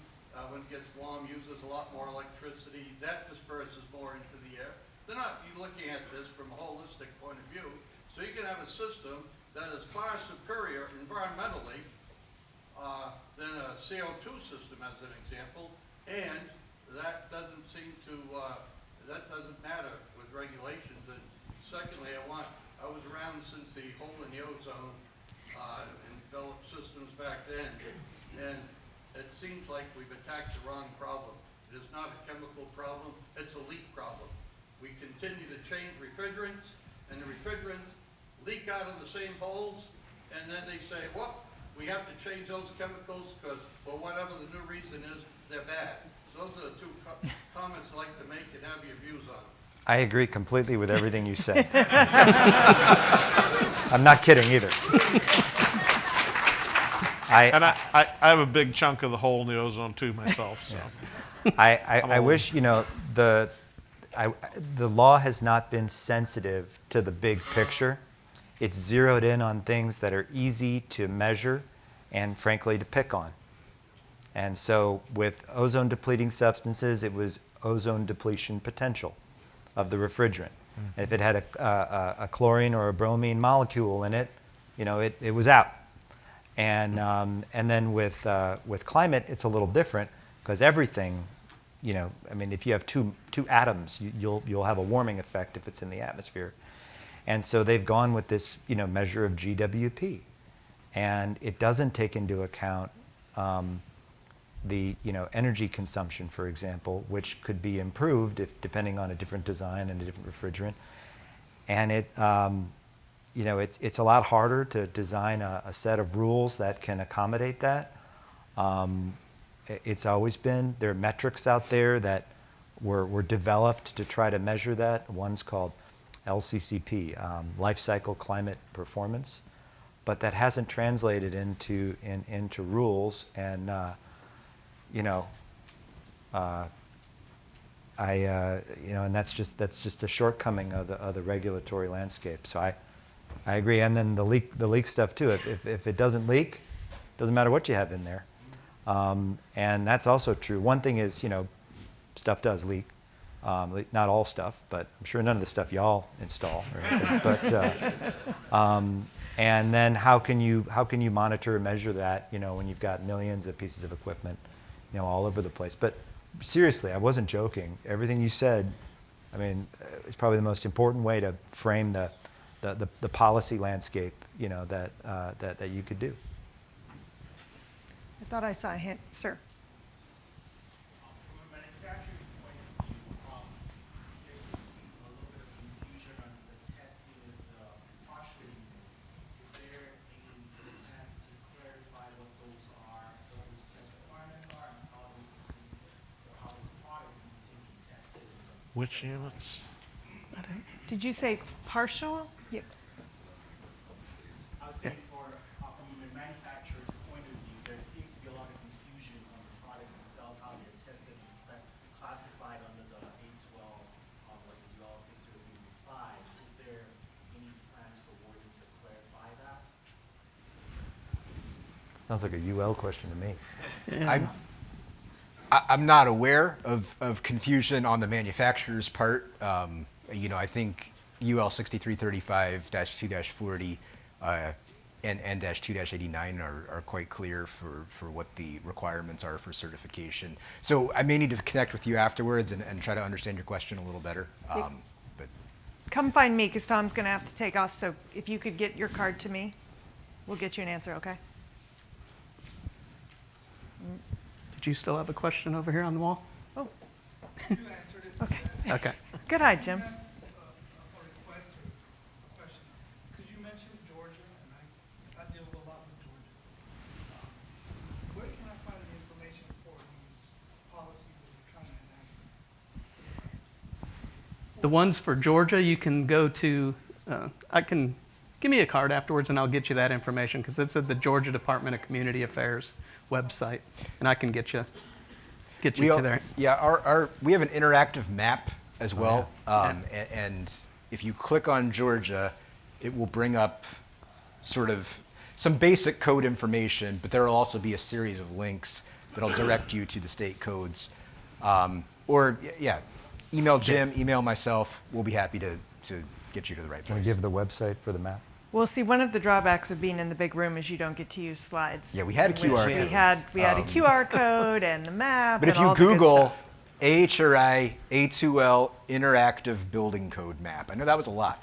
when it gets warm, uses a lot more electricity. That disperses more into the air. They're not looking at this from a holistic point of view. So you can have a system that is far superior environmentally than a CO2 system, as an example, and that doesn't seem to, that doesn't matter with regulations. And secondly, I was around since the hole in the ozone and developed systems back then, and it seems like we've attacked the wrong problem. It is not a chemical problem, it's a leak problem. We continue to change refrigerants, and the refrigerants leak out of the same holes, and then they say, well, we have to change those chemicals because, for whatever the new reason is, they're bad. So those are the two comments I'd like to make and have your views on. I agree completely with everything you said. I'm not kidding either. And I have a big chunk of the hole in the ozone too myself, so. I wish, the law has not been sensitive to the big picture. It's zeroed in on things that are easy to measure and, frankly, to pick on. And so with ozone depleting substances, it was ozone depletion potential of the refrigerant. And if it had a chlorine or a bromine molecule in it, it was out. And then with climate, it's a little different because everything, if you have two atoms, you'll have a warming effect if it's in the atmosphere. And so they've gone with this, measure of GWP, and it doesn't take into account the energy consumption, for example, which could be improved depending on a different design and a different refrigerant. And it's a lot harder to design a set of rules that can accommodate that. It's always been, there are metrics out there that were developed to try to measure that. One's called LCCP, Life Cycle Climate Performance, but that hasn't translated into rules. And and that's just a shortcoming of the regulatory landscape. So I agree. And then the leak stuff too. If it doesn't leak, doesn't matter what you have in there. And that's also true. One thing is, stuff does leak. Not all stuff, but I'm sure none of the stuff y'all install or anything. But and then how can you monitor and measure that? When you've got millions of pieces of equipment, all over the place. But seriously, I wasn't joking. Everything you said, is probably the most important way to frame the policy landscape, that you could do. I thought I saw a hand. Sir? From a manufacturing point of view, there seems to be a little bit of confusion on the testing of the partial units. Is there any plans to clarify what those are, what those test requirements are, and how those systems or how those products need to be tested? Which units? Did you say partial? Yeah. I was saying from a manufacturer's point of view, there seems to be a lot of confusion on the products themselves, how they're tested and classified under the A2L Sounds like a UL question to me. I'm not aware of confusion on the manufacturer's part. I think UL 6335-2-40 and N-2-89 are quite clear for what the requirements are for certification. So I may need to connect with you afterwards and try to understand your question a little better. But Come find me, because Tom's going to have to take off, so if you could get your card to me, we'll get you an answer, okay? Did you still have a question over here on the wall? Oh, You answered it. okay. Okay. Good eye, Jim. A request or a question. Because you mentioned Georgia, and I deal a lot with Georgia. Where can I find the information for these policies that you're trying to enact? The ones for Georgia, you can go to, give me a card afterwards and I'll get you that information, because it's at the Georgia Department of Community Affairs website, and I can get you to there. Yeah, we have an interactive map as well, and if you click on Georgia, it will bring up sort of some basic code information, but there will also be a series of links that'll direct you to the state codes. Email Jim, email myself. We'll be happy to get you to the right Can we place. give the website for the map? Well, see, one of the drawbacks of being in the big room is you don't get to use slides. Yeah, we had a which QR We code. had a QR code and the map. But if and you all the good Google stuff. AHRI A2L Interactive Building Code Map, I know that was a lot,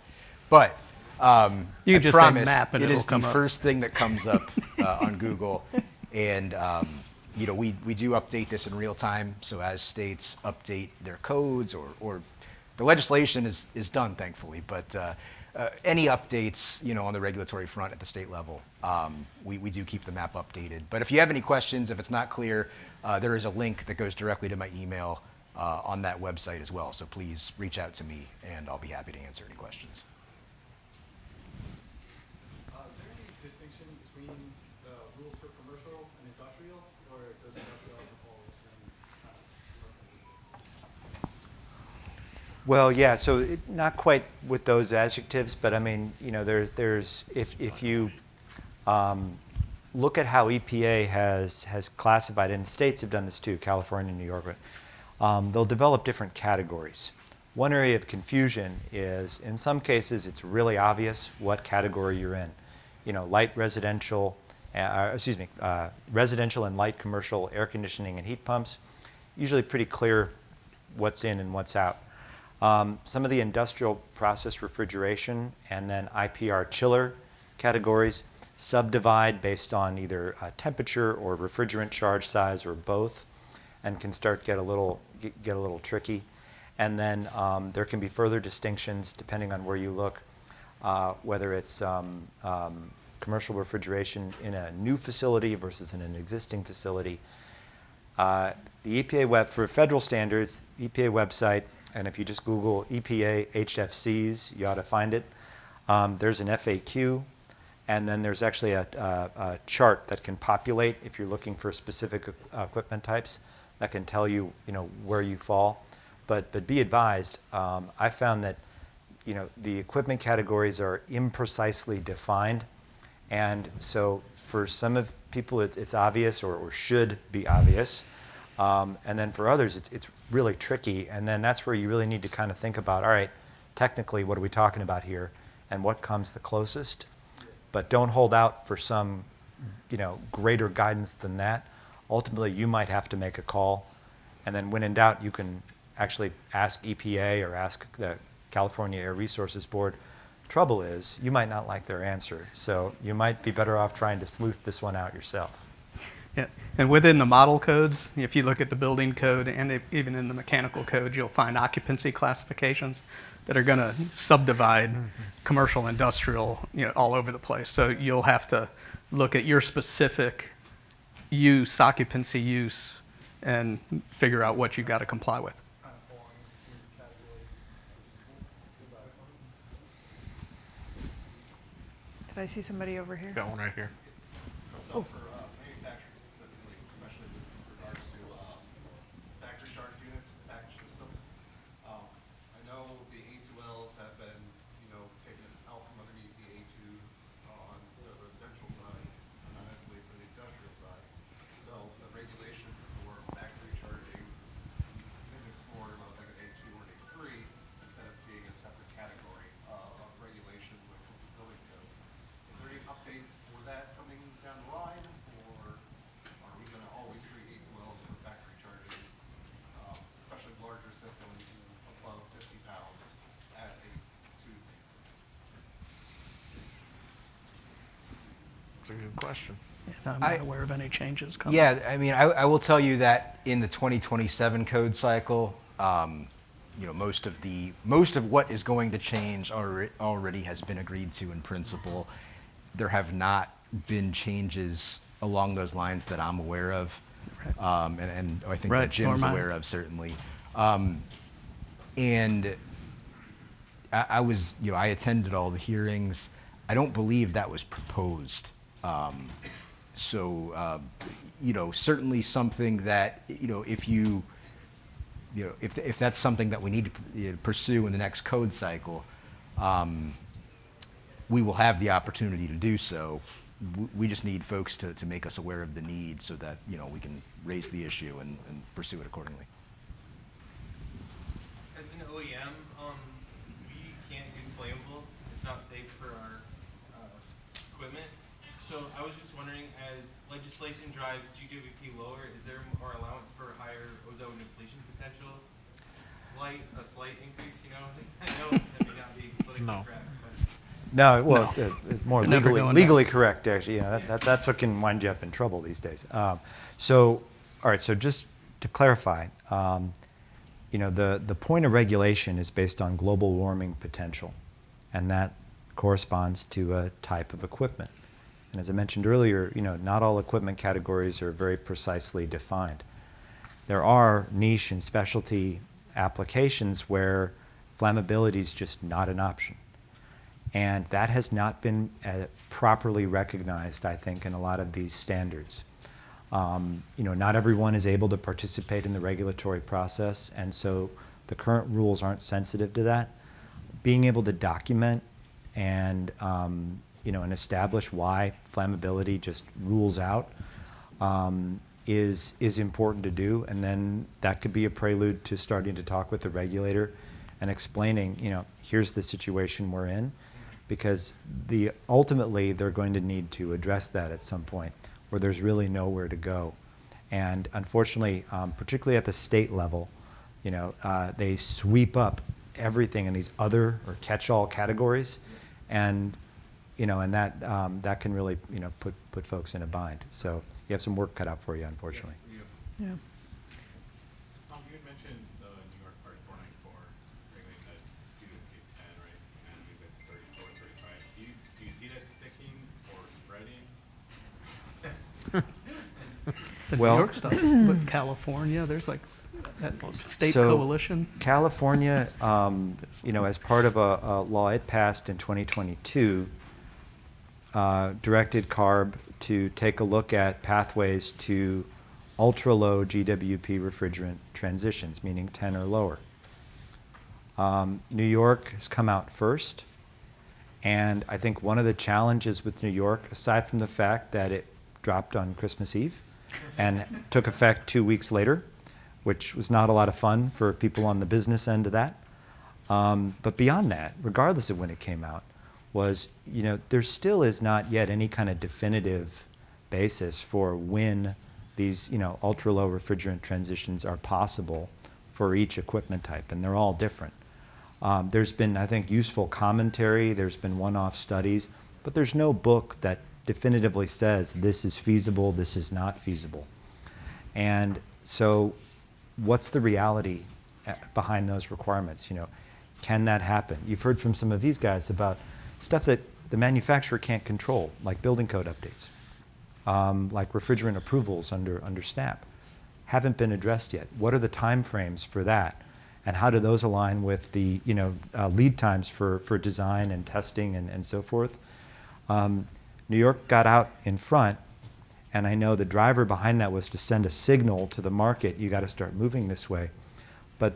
but You I can just say promise map and it it'll is the come up. first thing that comes up on Google. And we do update this in real time, so as states update their codes or the legislation is done, thankfully, but any updates, on the regulatory front at the state level, we do keep the map updated. But if you have any questions, if it's not clear, there is a link that goes directly to my email on that website as well. So please reach out to me, and I'll be happy to answer any questions. Is there any distinction between the rules for commercial and industrial, or does industrial have all the same kind of Well, yeah, so not quite with those adjectives, but I mean, there's if you look at how EPA has classified, and states have done this too, California and New York, but they'll develop different categories. One area of confusion is, in some cases, it's really obvious what category you're in. Light residential, residential and light commercial air conditioning and heat pumps, usually pretty clear what's in and what's out. Some of the industrial process refrigeration and then IPR chiller categories subdivide based on either temperature or refrigerant charge size or both, and can start get a little tricky. And then there can be further distinctions depending on where you look, whether it's commercial refrigeration in a new facility versus in an existing facility. The EPA for federal standards, EPA website, and if you just Google EPA HFCs, you ought to find it. There's an FAQ, and then there's actually a chart that can populate if you're looking for specific equipment types that can tell you, where you fall. But be advised, I found that, the equipment categories are imprecisely defined, and so for some of people it's obvious or should be obvious. And then for others, it's really tricky. And then that's where you really need to kind of think about, all right, technically, what are we talking about here? And what comes the closest? But don't hold out for some, greater guidance than that. Ultimately, you might have to make a call. And then when in doubt, you can actually ask EPA or ask the California Air Resources Board. Trouble is, you might not like their answer. So you might be better off trying to sleuth this one out yourself. Yeah, and within the model codes, if you look at the building code and even in the mechanical code, you'll find occupancy classifications that are going to subdivide commercial, industrial, all over the place. So you'll have to look at your specific use, occupancy use, and figure out what you've got to comply with. kind of falling into categories? Did I see somebody over here? Got one right here. So for manufacturing specifically, especially with regards to factory charge units, package systems, I know the A2Ls have been, taken out from underneath the A2s on the residential side, not necessarily for the industrial That's a good question. I'm not aware of any changes coming. Yeah, I mean, I will tell you that in the 2027 code cycle, most of what is going to change already has been agreed to in principle. There have not been changes along those lines that I'm aware of, and I think that Jim's aware of certainly. And I attended all the hearings. I don't believe that was proposed. Certainly something that, if that's something that we need to pursue in the next code cycle, we will have the opportunity to do so. We just need folks to make us aware of the need so that, we can raise the issue and pursue it accordingly. As an OEM, we can't use flammables. It's not safe for our equipment. So I was just wondering, as legislation drives GWP lower, is there more allowance for higher ozone depletion potential? A slight increase, I know that may not be politically correct, but. No, well, it's more Never going legally correct, actually. That's what can wind you up in trouble these days. All right, so just to clarify, the point of regulation is based on global warming potential, and that corresponds to a type of equipment. And as I mentioned earlier, not all equipment categories are very precisely defined. There are niche and specialty applications where flammability is just not an option. And that has not been properly recognized, I think, in a lot of these standards. Not everyone is able to participate in the regulatory process, and so the current rules aren't sensitive to that. Being able to document and and establish why flammability just rules out is important to do, and then that could be a prelude to starting to talk with the regulator and explaining, here's the situation we're in, because ultimately they're going to need to address that at some point where there's really nowhere to go. And unfortunately, particularly at the state level, they sweep up everything in these other or catch-all categories, and that can really put folks in a bind. So you have some work cut out for you, unfortunately. Yeah. You had mentioned the New York Part 494 regulating that due to 10, right? And I believe it's 34, 35. Do you see that sticking or spreading? The Well- New York stuff, but California, there's like that state coalition. California, as part of a law it passed in 2022, directed CARB to take a look at pathways to ultra-low GWP refrigerant transitions, meaning 10 or lower. New York has come out first, and I think one of the challenges with New York, aside from the fact that it dropped on Christmas Eve and took effect 2 weeks later, which was not a lot of fun for people on the business end of that. But beyond that, regardless of when it came out, was, there still is not yet any kind of definitive basis for when these, ultra-low refrigerant transitions are possible for each equipment type, and they're all different. There's been, I think, useful commentary, there's been one-off studies, but there's no book that definitively says this is feasible, this is not feasible. And so what's the reality behind those requirements? Can that happen? You've heard from some of these guys about stuff that the manufacturer can't control, like building code updates, like refrigerant approvals under SNAP, haven't been addressed yet. What are the time frames for that? And how do those align with the lead times for design and testing and so forth? New York got out in front, and I know the driver behind that was to send a signal to the market, you got to start moving this way. But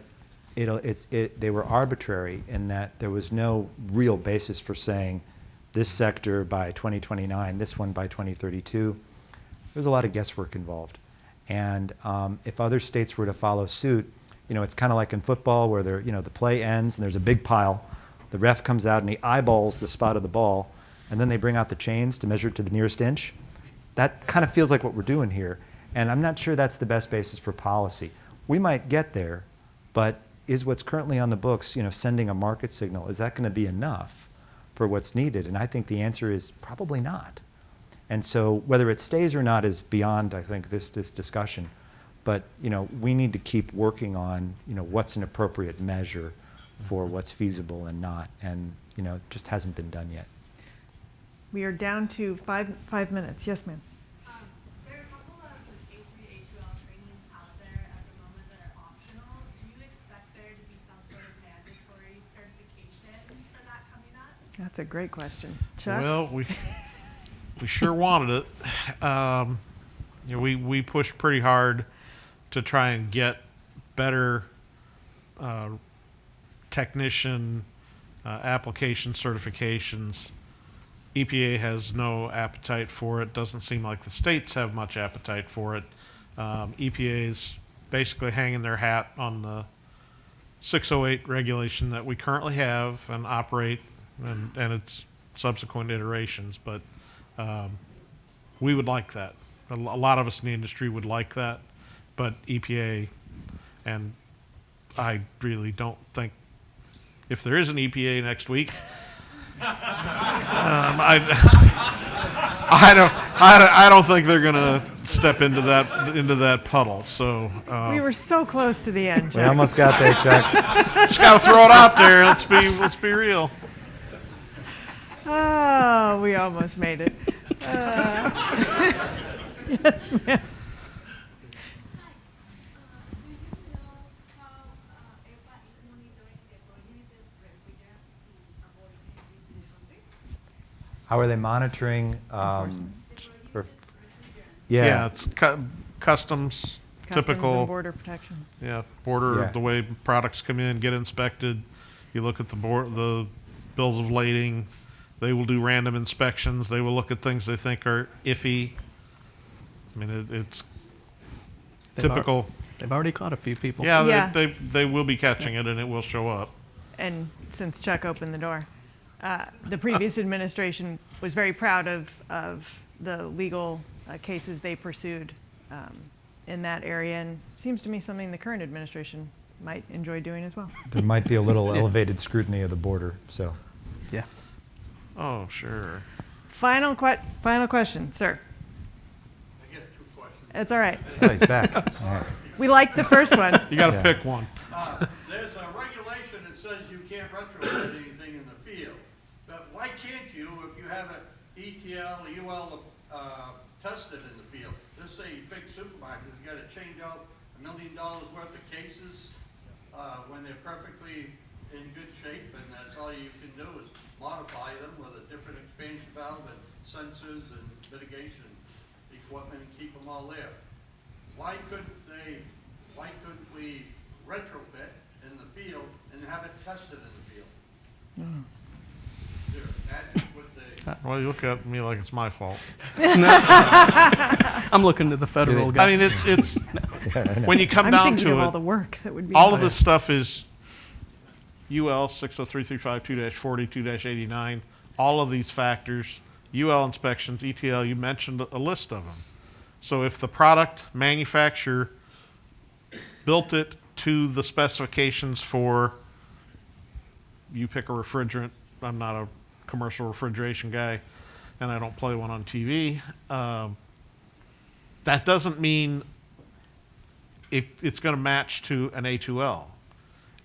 they were arbitrary in that there was no real basis for saying this sector by 2029, this one by 2032. There's a lot of guesswork involved. And if other states were to follow suit, it's kind of like in football where the play ends and there's a big pile. The ref comes out and he eyeballs the spot of the ball, and then they bring out the chains to measure it to the nearest inch. That kind of feels like what we're doing here. And I'm not sure that's the best basis for policy. We might get there, but is what's currently on the books, sending a market signal, is that going to be enough for what's needed? And I think the answer is probably not. And so whether it stays or not is beyond, I think, this discussion. But, we need to keep working on, what's an appropriate measure for what's feasible and not. And, it just hasn't been done yet. We are down to five minutes. Yes, ma'am. There are a couple of A3, A2L trainings out there at the moment that are optional. Do you expect there to be some sort of mandatory certification for that coming up? That's a great question. Chuck? Well, we sure wanted it. We pushed pretty hard to try and get better technician application certifications. EPA has no appetite for it. Doesn't seem like the states have much appetite for it. EPA is basically hanging their hat on the 608 regulation that we currently have and operate, and its subsequent iterations. But we would like that. A lot of us in the industry would like that, but EPA, and I really don't think, if there is an EPA next week, I don't think they're gonna step into that puddle. So We were so close to the end, We Chuck. almost got there, Chuck. just gotta throw it out there. Let's be real. Oh, we almost made it. Yes, ma'am. How are they monitoring? Yeah, it's customs, typical. And border protection. Yeah, border, Yeah. the way products come in, get inspected. You look at the bills of lading. They will do random inspections. They will look at things they think are iffy. I mean, it's typical. They've already caught a few people. Yeah, Yeah. They will be catching it, and it will show up. And since Chuck opened the door, the previous administration was very proud of the legal cases they pursued in that area, and seems to me something the current administration might enjoy doing as well. There might be a little elevated scrutiny of the border, so. Yeah. Oh, sure. Final question, sir. I get two questions. It's all right. Oh, he's back. All right. We liked the first one. You got to Yeah. pick one. There's a regulation that says you can't retrofit anything in the field. But why can't you if you have an ETL, UL tested in the field? Let's say big supermarkets, you gotta change out $1 million worth of cases when they're perfectly in good shape, and that's all you can do is modify them with a different expansion valve and sensors and mitigation equipment and keep them all there. Why couldn't we retrofit in the field and have it tested in the field? Is there a magic with the, Well, you look at me like it's my fault. I'm looking to the federal I government. mean, it's when you come I'm down thinking of to all the it, work that would be. all of this stuff is UL 603-352-42-89. All of these factors, UL inspections, ETL, you mentioned a list of them. So if the product manufacturer built it to the specifications for, you pick a refrigerant, I'm not a commercial refrigeration guy, and I don't play one on TV. That doesn't mean it's going to match to an A2L.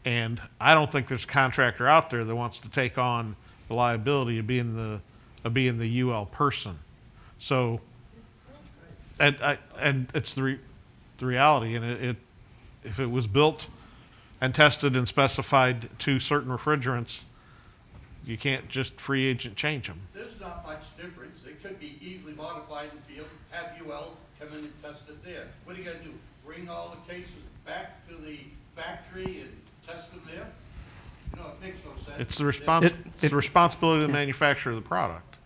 And I don't think there's a contractor out there that wants to take on the liability of being the UL person. So, and it's the reality. And if it was built and tested and specified to certain refrigerants, you can't just free agent change them. there's not much difference. It could be easily modified in the field, have UL come in and test it there. What are you gonna do? Bring all the cases back to the factory and test them there? You know, it makes no sense. It's the responsibility of the manufacturer of the product.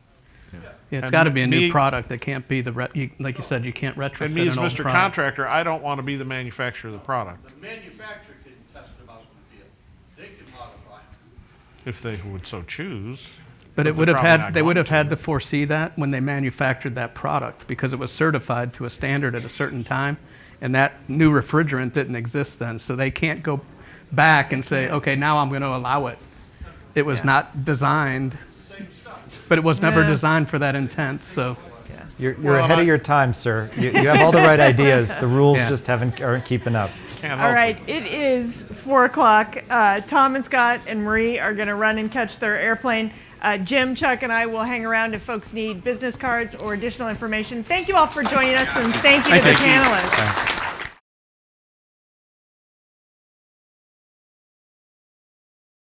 Yeah, it's and got to be a new me- product. That can't be like you said, you can't retrofit And me as an old Mr. product. Contractor, I don't want to be the manufacturer of the product. The manufacturer can test them out in the field. They can modify them. If they would so choose. But it they're would have probably had not they would going have had to foresee that when they manufactured that product, because it was certified to a standard at a certain time, and that new refrigerant didn't exist then. So they can't go back and say, okay, now I'm going to allow it. It was not designed, Same stuff. but it was never Yeah. designed for that intent. So Yeah. You're Well, ahead of your time, sir. You have all the right ideas. The rules Yeah. just aren't keeping up. Can't All help right, it. it is 4 o'clock. Tom and Scott and Marie are going to run and catch their airplane. Jim, Chuck, and I will hang around if folks need business cards or additional information. Thank you all for joining us, and thank you to the panelists. Thanks.